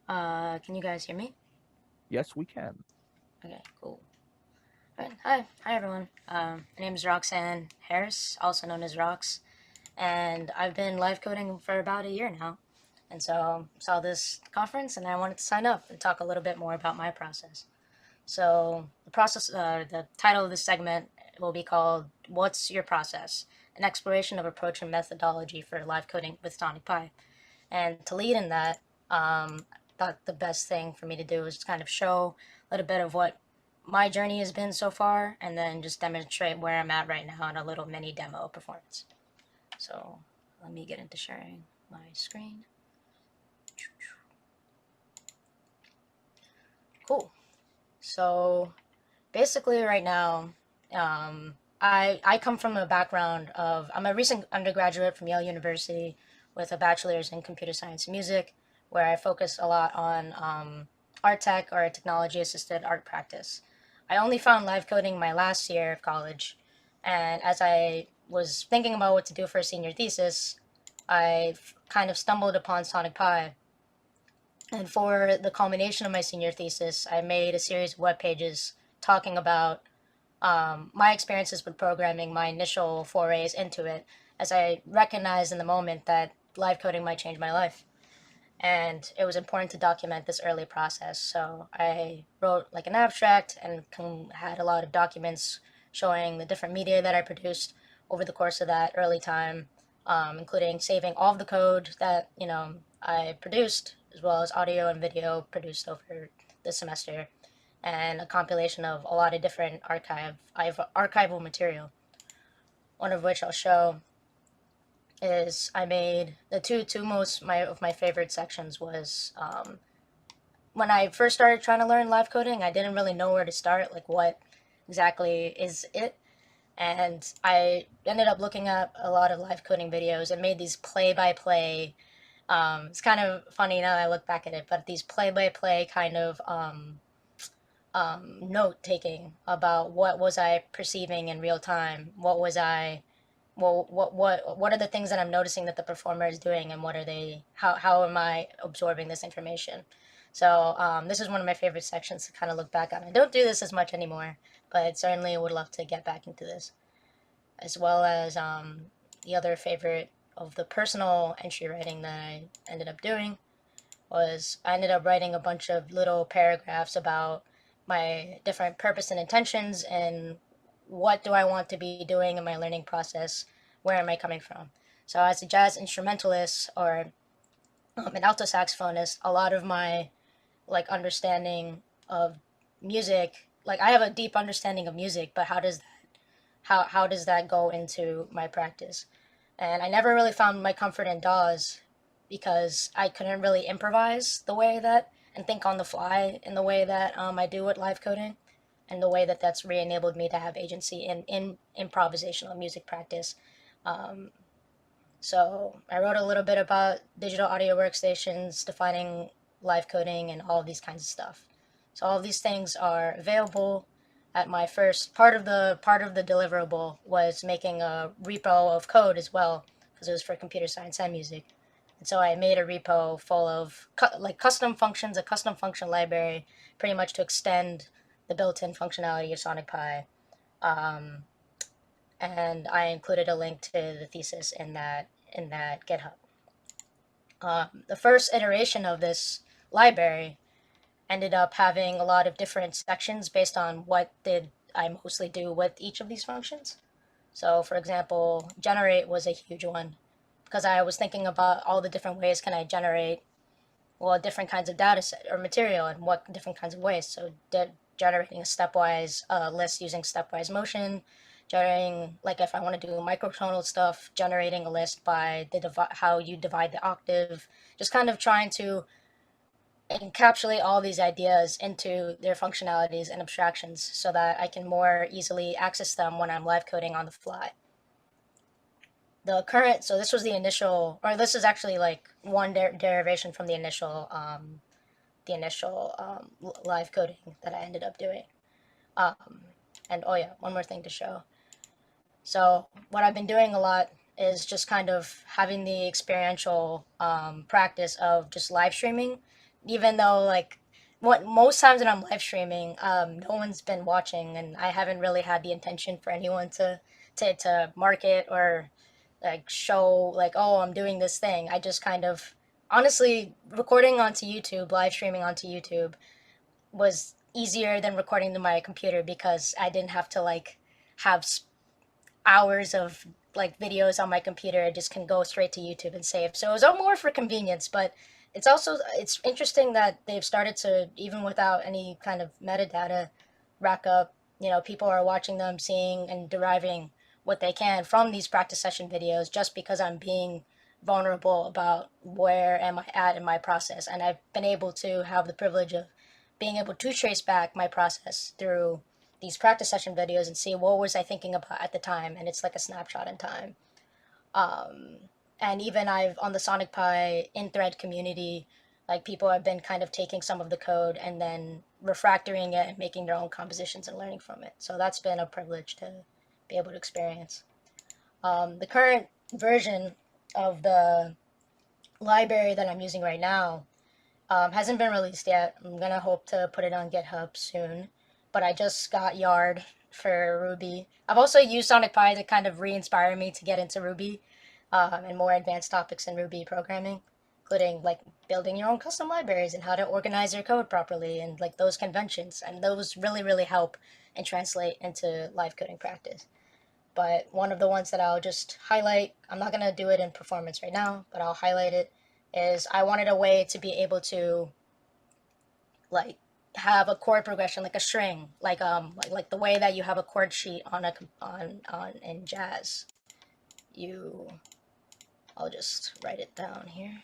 Can you guys hear me? Yes, we can. Okay, cool. All right, hi everyone. My name is Roxanne Harris, also known as Rox, and I've been live coding for about a year now. And so saw this conference, and I wanted to sign up and talk a little bit more about my process. So the title of this segment will be called "What's Your Process?" An exploration of approach and methodology for live coding with Sonic Pi. And to lead in that, thought the best thing for me to do is kind of show a little bit of what my journey has been so far, and then just demonstrate where I'm at right now in a little mini demo performance. So let me get into sharing my screen. Cool. So basically, right now, I come from a background of I'm a recent undergraduate from Yale University with a bachelor's in computer science and music, where I focus a lot on art tech or technology assisted art practice. I only found live coding my last year of college, and as I was thinking about what to do for a senior thesis, I kind of stumbled upon Sonic Pi. And for the culmination of my senior thesis, I made a series of web pages talking about my experiences with programming, my initial forays into it, as I recognized in the moment that live coding might change my life. And it was important to document this early process. So I wrote like an abstract and had a lot of documents showing the different media that I produced over the course of that early time, including saving all of the code that I produced, as well as audio and video produced over the semester, and a compilation of a lot of different archival material. One of which I'll show is I made the two most of my favorite sections was when I first started trying to learn live coding. I didn't really know where to start, like what exactly is it, and I ended up looking at a lot of live coding videos and made these play by play. It's kind of funny now that I look back at it, but these play by play kind of note taking about what was I perceiving in real time. What was I what are the things that I'm noticing that the performer is doing, and what are they? How am I absorbing this information? So this is one of my favorite sections to kind of look back on. I don't do this as much anymore, but certainly would love to get back into this, as well as the other favorite of the personal entry writing that I ended up doing was I ended up writing a bunch of little paragraphs about my different purpose and intentions and what do I want to be doing in my learning process, where am I coming from. So as a jazz instrumentalist or an alto saxophonist, a lot of my like understanding of music, like I have a deep understanding of music, but how does that go into my practice? And I never really found my comfort in DAWs because I couldn't really improvise the way that and think on the fly in the way that I do with live coding, and the way that that's re-enabled me to have agency in improvisational music practice. Um, so I wrote a little bit about digital audio workstations, defining live coding, and all of these kinds of stuff. So all of these things are available at my first part of the deliverable was making a repo of code as well, because it was for computer science and music. And so I made a repo full of like custom functions, a custom function library, pretty much to extend the built-in functionality of Sonic Pi. Um, and I included a link to the thesis in that GitHub. The first iteration of this library ended up having a lot of different sections based on what did I mostly do with each of these functions. So, for example, generate was a huge one because I was thinking about all the different ways can I generate different kinds of data set or material and what different kinds of ways. So generating a stepwise list using stepwise motion, generating like if I want to do microtonal stuff, generating a list by how you divide the octave, just kind of trying to encapsulate all these ideas into their functionalities and abstractions so that I can more easily access them when I'm live coding on the fly. So this was the initial, or this is actually like one derivation from the initial live coding that I ended up doing. Um, and oh yeah, one more thing to show. So what I've been doing a lot is just kind of having the experiential practice of just live streaming even though like what most times when I'm live streaming, no one's been watching, and I haven't really had the intention for anyone to market or like show like, oh, I'm doing this thing. I just kind of honestly recording onto YouTube, live streaming onto YouTube was easier than recording to my computer because I didn't have to like have hours of like videos on my computer. I just can go straight to YouTube and save. So it was all more for convenience, but it's interesting that they've started to, even without any kind of metadata, rack up, people are watching them, seeing and deriving what they can from these practice session videos just because I'm being vulnerable about where am I at in my process. And I've been able to have the privilege of being able to trace back my process through these practice session videos and see what was I thinking about at the time, and it's like a snapshot in time. Um, and even I've on the Sonic Pi in thread community, like people have been kind of taking some of the code and then refactoring it and making their own compositions and learning from it. So that's been a privilege to be able to experience. The current version of the library that I'm using right now hasn't been released yet. I'm gonna hope to put it on GitHub soon. But I just got Yard for Ruby. I've also used Sonic Pi to kind of re-inspire me to get into Ruby and more advanced topics in Ruby programming, including like building your own custom libraries and how to organize your code properly and like those conventions. And those really, really help and translate into live coding practice. But one of the ones that I'll just highlight, I'm not gonna do it in performance right now, but I'll highlight it, is I wanted a way to be able to like have a chord progression like a string, like the way that you have a chord sheet on a on in jazz. You I'll just write it down here.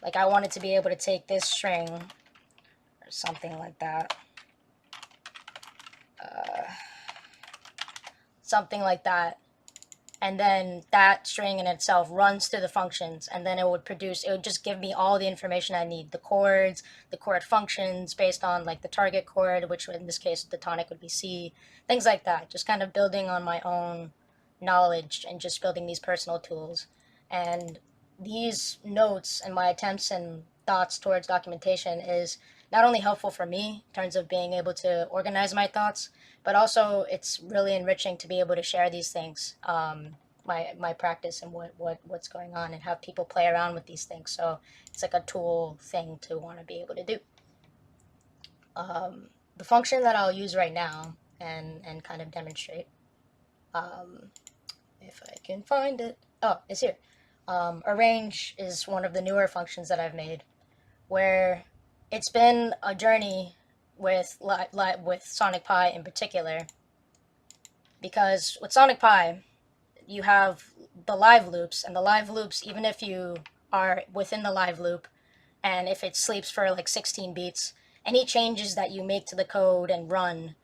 Like I wanted to be able to take this string or something like that. Uh, Something like that, and then that string in itself runs through the functions, and then it would just give me all the information I need, the chords, the chord functions based on like the target chord, which in this case the tonic would be C, things like that, just kind of building on my own knowledge and just building these personal tools. And these notes and my attempts and thoughts towards documentation is not only helpful for me in terms of being able to organize my thoughts, but also it's really enriching to be able to share these things, my practice and what's going on, and have people play around with these things. So it's like a tool thing to want to be able to do. The function that I'll use right now and kind of demonstrate, um, if I can find it. Oh, it's here. Arrange is one of the newer functions that I've made, where it's been a journey with with Sonic Pi in particular, because with Sonic Pi you have the live loops, and the live loops, even if you are within the live loop and if it sleeps for like 16 beats, any changes that you make to the code and run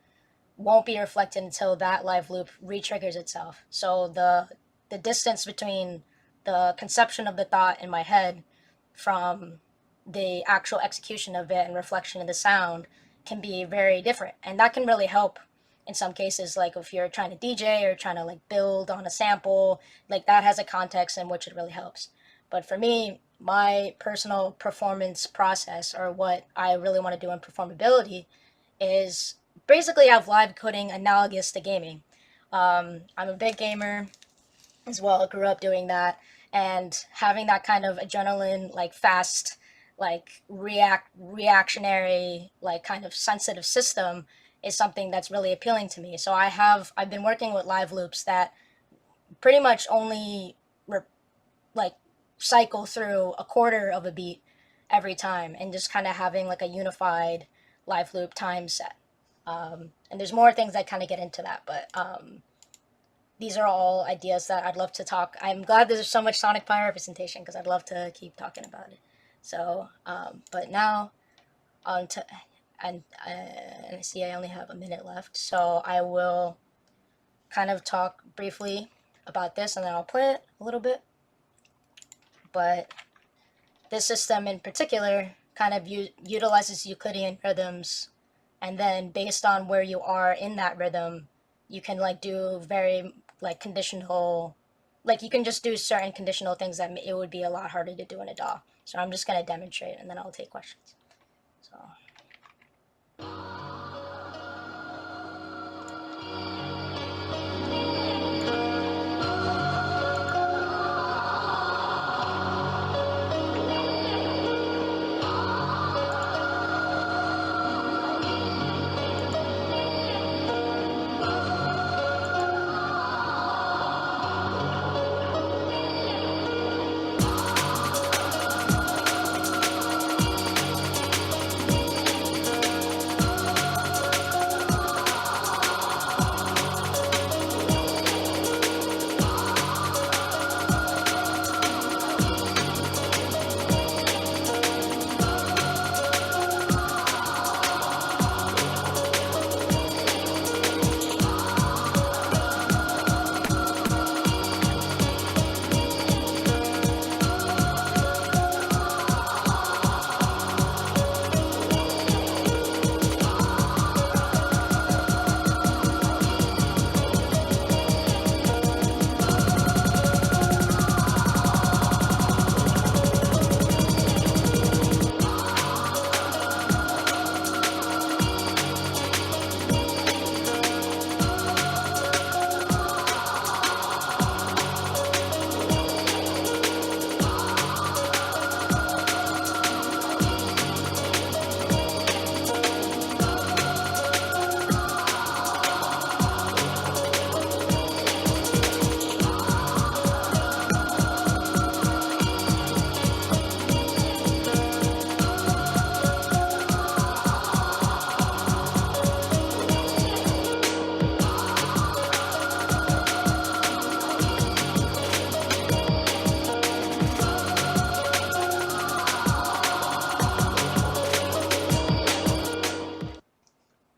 won't be reflected until that live loop re-triggers itself. So the distance between the conception of the thought in my head from the actual execution of it and reflection of the sound can be very different, and that can really help in some cases, like if you're trying to DJ or trying to like build on a sample, like that has a context in which it really helps. But for me, my personal performance process, or what I really want to do in performability, is basically have live coding analogous to gaming. I'm a big gamer as well. Grew up doing that, and having that kind of adrenaline, like fast, like reactionary, like kind of sensitive system is something that's really appealing to me. So I've been working with live loops that pretty much only like cycle through a quarter of a beat every time, and just kind of having like a unified live loop time set. And there's more things that kind of get into that, but these are all ideas that I'd love to talk. I'm glad there's so much Sonic Pi representation because I'd love to keep talking about it. So, but now on to, and I see I only have a minute left, so I will kind of talk briefly about this and then I'll play it a little bit. But this system in particular kind of utilizes Euclidean rhythms, and then based on where you are in that rhythm, you can like do very like conditional, like you can just do certain conditional things that it would be a lot harder to do in a DAW. So I'm just going to demonstrate and then I'll take questions. So.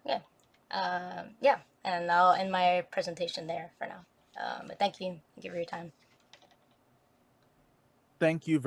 Yeah. Yeah, and I'll end my presentation there for now. But thank you for your time. Thank you